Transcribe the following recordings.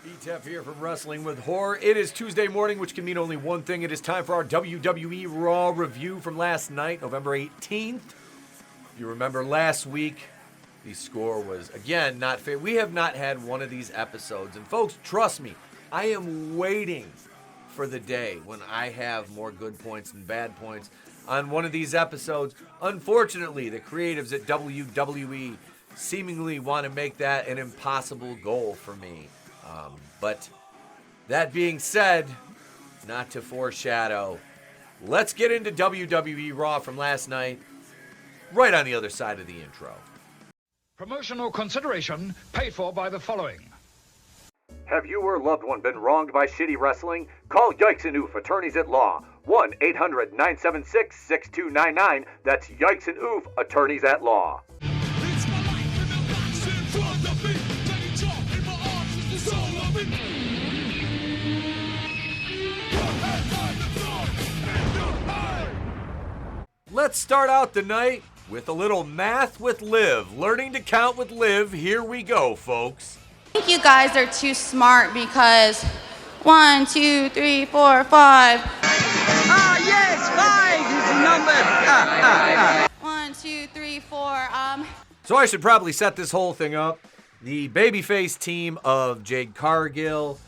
Etep here from Wrestling with Horror. It is Tuesday morning, which can mean only one thing. It is time for our WWE Raw review from last night, November 18th. If you remember last week, the score was, again, not fair. We have not had one of these episodes. And folks, trust me, I am waiting for the day when I have more good points than bad points on one of these episodes. Unfortunately, the creatives at WWE seemingly want to make that an impossible goal for me. But that being said, not to foreshadow, let's get into WWE Raw from last night, right on the other side of the intro. Promotional consideration paid for by the following. Have you or loved one been wronged by shitty wrestling? Call Yikes and Oof, attorneys at law. 1-800-976-6299. That's Yikes and Oof, attorneys at law. Let's start out the night with a little math with Liv. Learning to count with Liv. Here we go, folks. I think you guys are too smart because 1, 2, 3, 4, 5. Ah, yes, 5 is the number. 1, 2, 3, 4. So I should probably set this whole thing up. The babyface team of Jade Cargill,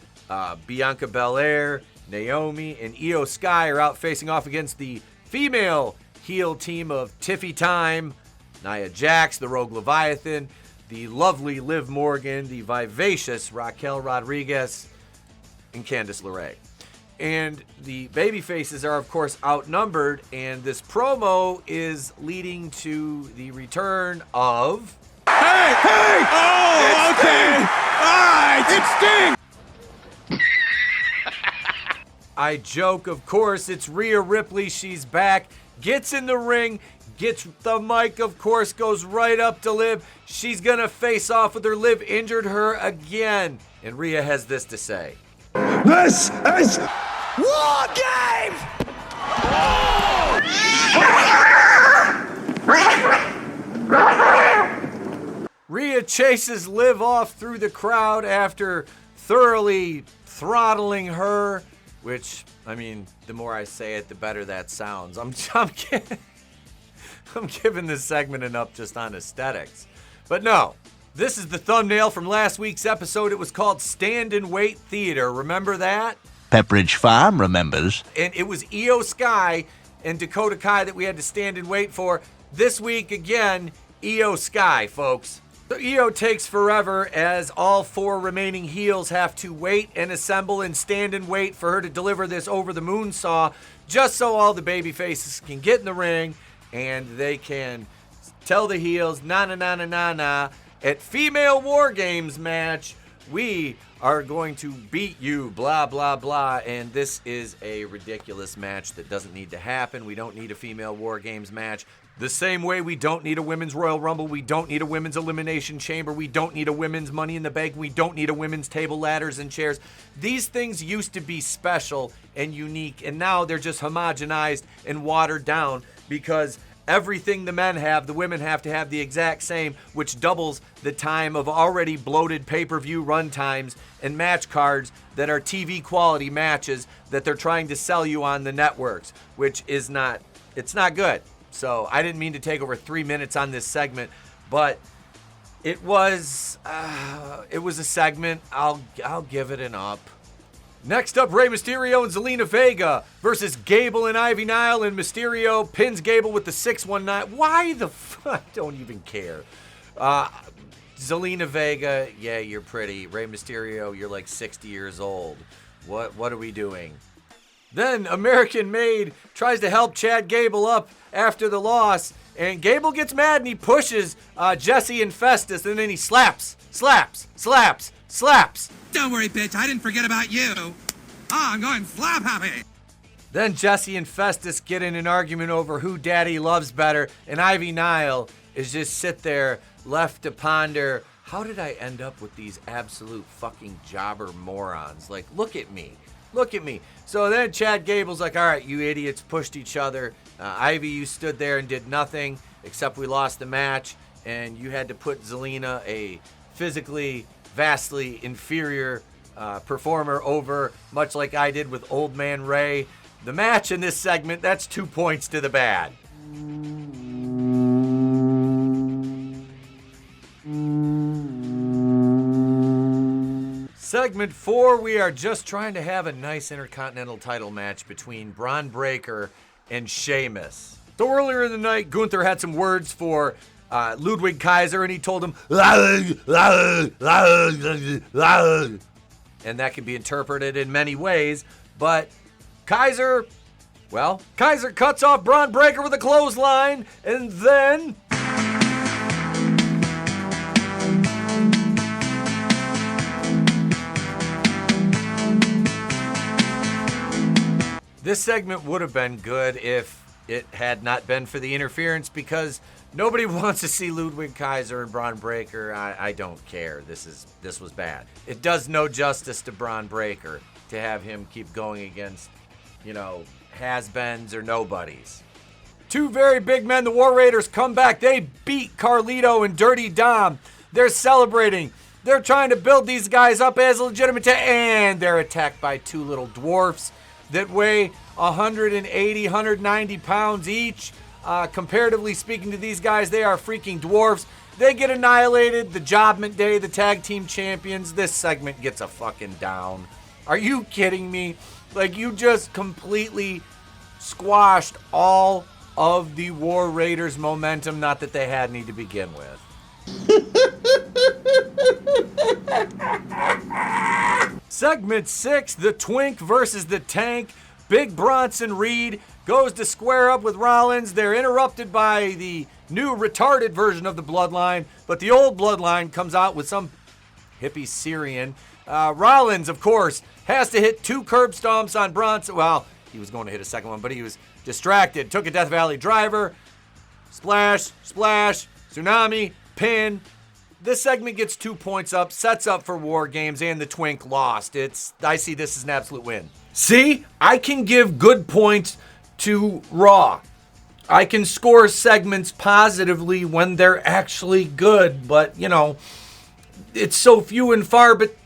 Bianca Belair, Naomi, and Io Sky are out facing off against the female heel team of Tiffy Time, Nia Jax, the Rogue Leviathan, the lovely Liv Morgan, the vivacious Raquel Rodriguez, and Candice LeRae. And the babyfaces are, of course, outnumbered, and this promo is leading to the return of... Hey! Oh, it's okay! All right! It's Sting! I joke, of course, it's Rhea Ripley. She's back. Gets in the ring, gets the mic, of course, goes right up to Liv. She's going to face off with her. Liv injured her again. And Rhea has this to say. This is War Games! Rhea chases Liv off through the crowd after thoroughly throttling her, which, I mean, the more I say it, the better that sounds. I'm giving this segment an up just on aesthetics. But no, this is the thumbnail from last week's episode. It was called Stand and Wait Theater. Remember that? Pepperidge Farm remembers. And it was Io Sky and Dakota Kai that we had to stand and wait for. This week, again, Io Sky, folks. So Io takes forever as all 4 remaining heels have to wait and assemble and stand and wait for her to deliver this over-the-moon saw, just so all the baby faces can get in the ring and they can tell the heels, na-na-na-na-na-na, at Female War Games match, we are going to beat you, blah, blah, blah. And this is a ridiculous match that doesn't need to happen. We don't need a Female War Games match. The same way we don't need a women's Royal Rumble, we don't need a women's Elimination Chamber, we don't need a women's Money in the Bank, we don't need a women's table, ladders, and chairs. These things used to be special and unique, and now they're just homogenized and watered down because everything the men have, the women have to have the exact same, which doubles the time of already bloated pay-per-view run times and match cards that are TV quality matches that they're trying to sell you on the networks, which is not, it's not good. So I didn't mean to take over 3 minutes on this segment, but it was a segment. I'll give it an up. Next up, Rey Mysterio and Zelina Vega versus Gable and Ivy Nile, and Mysterio pins Gable with the 619. Why the fuck? I don't even care. Zelina Vega, yeah, you're pretty. Rey Mysterio, you're like 60 years old. What are we doing? Then American Made tries to help Chad Gable up after the loss, and Gable gets mad and he pushes Jesse and Festus, and then he slaps. Don't worry, bitch, I didn't forget about you. I'm going slap happy. Then Jesse and Festus get in an argument over who Daddy loves better, and Ivy Nile is just sit there left to ponder, how did I end up with these absolute fucking jobber morons? Like, look at me. So then Chad Gable's like, all right, you idiots pushed each other. Ivy, you stood there and did nothing except we lost the match, and you had to put Zelina, a physically vastly inferior performer over, much like I did with Old Man Ray. The match in this segment, that's 2 points to the bad. Segment 4, we are just trying to have a nice Intercontinental title match between Braun Breaker and Sheamus. So earlier in the night, Gunther had some words for Ludwig Kaiser, and he told him, and that can be interpreted in many ways, but Kaiser cuts off Braun Breaker with a clothesline, and then... This segment would have been good if it had not been for the interference, because nobody wants to see Ludwig Kaiser and Braun Breaker. I don't care. This was bad. It does no justice to Braun Breaker to have him keep going against, has-beens or nobodies. Two very big men, the War Raiders, come back. They beat Carlito and Dirty Dom. They're celebrating. They're trying to build these guys up as legitimate, and they're attacked by two little dwarfs that weigh 180, 190 pounds each. Comparatively speaking to these guys, they are freaking dwarfs. They get annihilated. The Judgment Day, the tag team champions. This segment gets a fucking down. Are you kidding me? Like, you just completely squashed all of the War Raiders' momentum, not that they had any to begin with. Segment 6, the Twink versus the Tank. Big Bronson Reed goes to square up with Rollins. They're interrupted by the new retarded version of the Bloodline, but the old Bloodline comes out with some hippie Syrian. Rollins, of course, has to hit 2 curb stomps on Bronson. Well, he was going to hit a second one, but he was distracted. Took a Death Valley driver. Splash, splash, tsunami, pin. This segment gets 2 points up, sets up for War Games, and the Twink lost. I see this as an absolute win. See, I can give good points to Raw. I can score segments positively when they're actually good, but, it's so few and far. But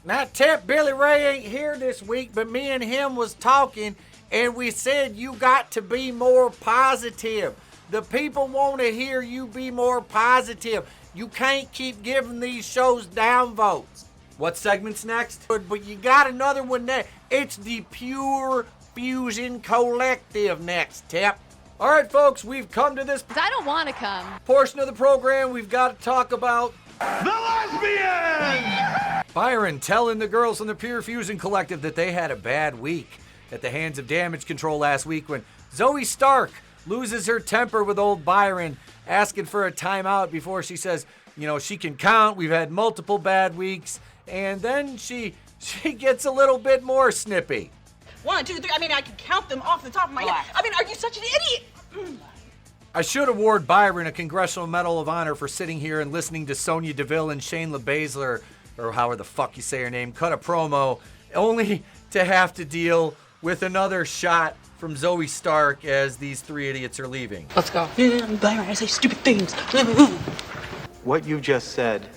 not tip, Billy Ray ain't here this week, but me and him was talking, and we said you got to be more positive. The people want to hear you be more positive. You can't keep giving these shows downvotes. What segment's next? But you got another one there. It's the Pure Fusion Collective next, Tip. All right, folks, we've come to this I don't want to come. portion of the program. We've got to talk about The lesbian! Byron telling the girls from the Pure Fusion Collective that they had a bad week at the hands of Damage Control last week when Zoe Stark loses her temper with old Byron, asking for a timeout before she says, she can count. We've had multiple bad weeks. And then she gets a little bit more snippy. 1, 2, 3. I can count them off the top of my head. Are you such an idiot? I should award Byron a Congressional Medal of Honor for sitting here and listening to Sonya Deville and Shayna Baszler, or however the fuck you say her name, cut a promo, only to have to deal with another shot from Zoe Stark as these 3 idiots are leaving. Let's go. Byron, I say stupid things. What you just said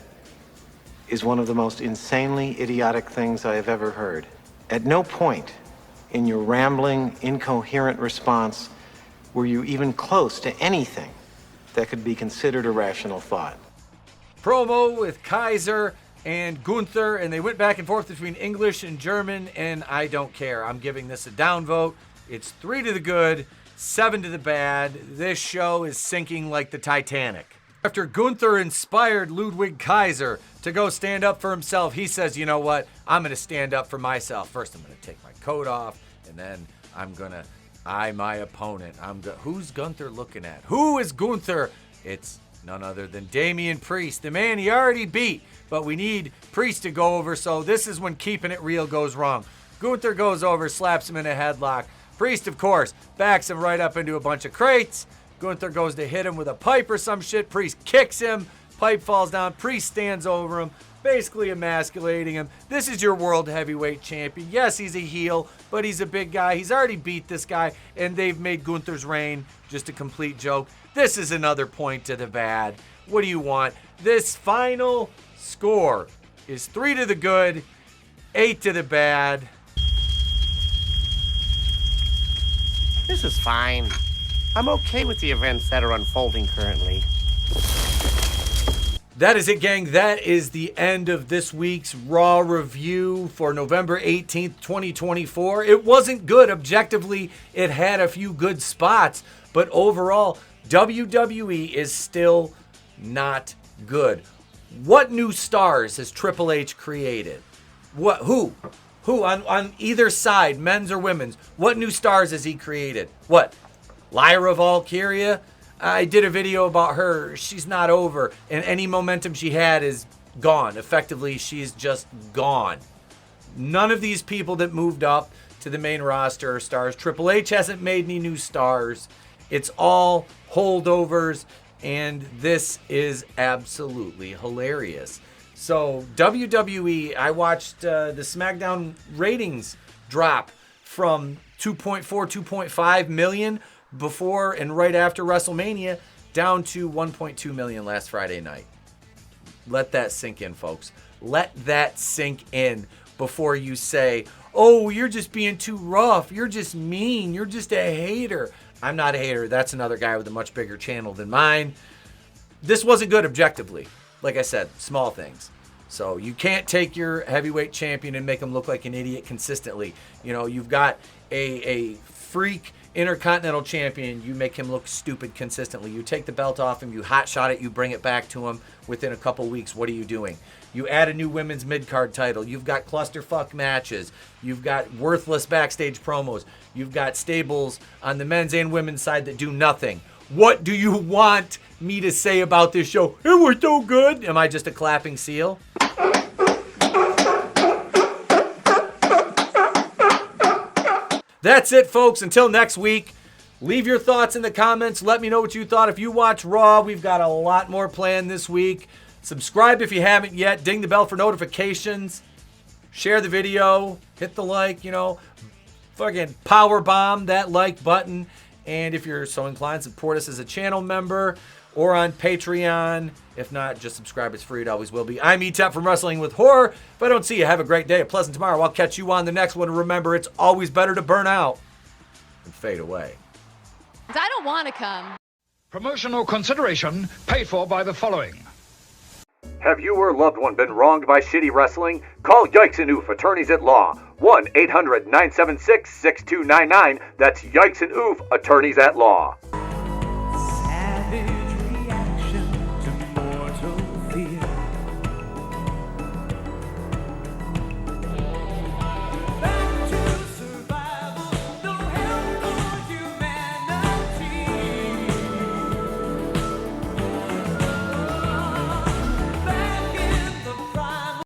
is one of the most insanely idiotic things I have ever heard. At no point in your rambling, incoherent response were you even close to anything that could be considered a rational thought. Promo with Kaiser and Gunther, and they went back and forth between English and German, and I don't care. I'm giving this a downvote. It's 3 to the good, 7 to the bad. This show is sinking like the Titanic. After Gunther inspired Ludwig Kaiser to go stand up for himself, he says, you know what? I'm going to stand up for myself. First, I'm going to take my coat off, and then I'm going to eye my opponent. Who's Gunther looking at? Who is Gunther? It's none other than Damian Priest, the man he already beat. But we need Priest to go over, so this is when keeping it real goes wrong. Gunther goes over, slaps him in a headlock. Priest, of course, backs him right up into a bunch of crates. Gunther goes to hit him with a pipe or some shit. Priest kicks him. Pipe falls down. Priest stands over him, basically emasculating him. This is your world heavyweight champion. Yes, he's a heel, but he's a big guy. He's already beat this guy, and they've made Gunther's reign just a complete joke. This is another point to the bad. What do you want? This final score is 3 to the good, A to the bad. This is fine. I'm okay with the events that are unfolding currently. That is it, gang. That is the end of this week's Raw review for November 18th, 2024. It wasn't good. Objectively, it had a few good spots, but overall, WWE is still not good. What new stars has Triple H created? Who on either side, men's or women's? What new stars has he created? What? Lyra Valkyria? I did a video about her. She's not over, and any momentum she had is gone. Effectively, she's just gone. None of these people that moved up to the main roster are stars. Triple H hasn't made any new stars. It's all holdovers, and this is absolutely hilarious. So WWE, I watched the SmackDown ratings drop from 2.4, 2.5 million before and right after WrestleMania down to 1.2 million last Friday night. Let that sink in, folks. Let that sink in before you say, oh, you're just being too rough. You're just mean. You're just a hater. I'm not a hater. That's another guy with a much bigger channel than mine. This wasn't good objectively. Like I said, small things. So you can't take your heavyweight champion and make him look like an idiot consistently. You know, you've got a freak Intercontinental champion, you make him look stupid consistently. You take the belt off him, you hotshot it, you bring it back to him within a couple weeks. What are you doing? You add a new women's mid-card title. You've got clusterfuck matches. You've got worthless backstage promos. You've got stables on the men's and women's side that do nothing. What do you want me to say about this show? It was so good. Am I just a clapping seal? That's it, folks. Until next week, leave your thoughts in the comments. Let me know what you thought. If you watch Raw, we've got a lot more planned this week. Subscribe if you haven't yet. Ding the bell for notifications. Share the video. Hit the like, fucking power bomb that like button. And if you're so inclined, support us as a channel member or on Patreon. If not, just subscribe. It's free. It always will be. I'm Etep from Wrestling with Horror. If I don't see you, have a great day, a pleasant tomorrow. I'll catch you on the next one. And remember, it's always better to burn out and fade away. I don't want to come. Promotional consideration paid for by the following. Have you or loved one been wronged by shitty wrestling? Call Yikes and Oof, attorneys at law. 1-800-976-6299. That's Yikes and Oof, attorneys at law.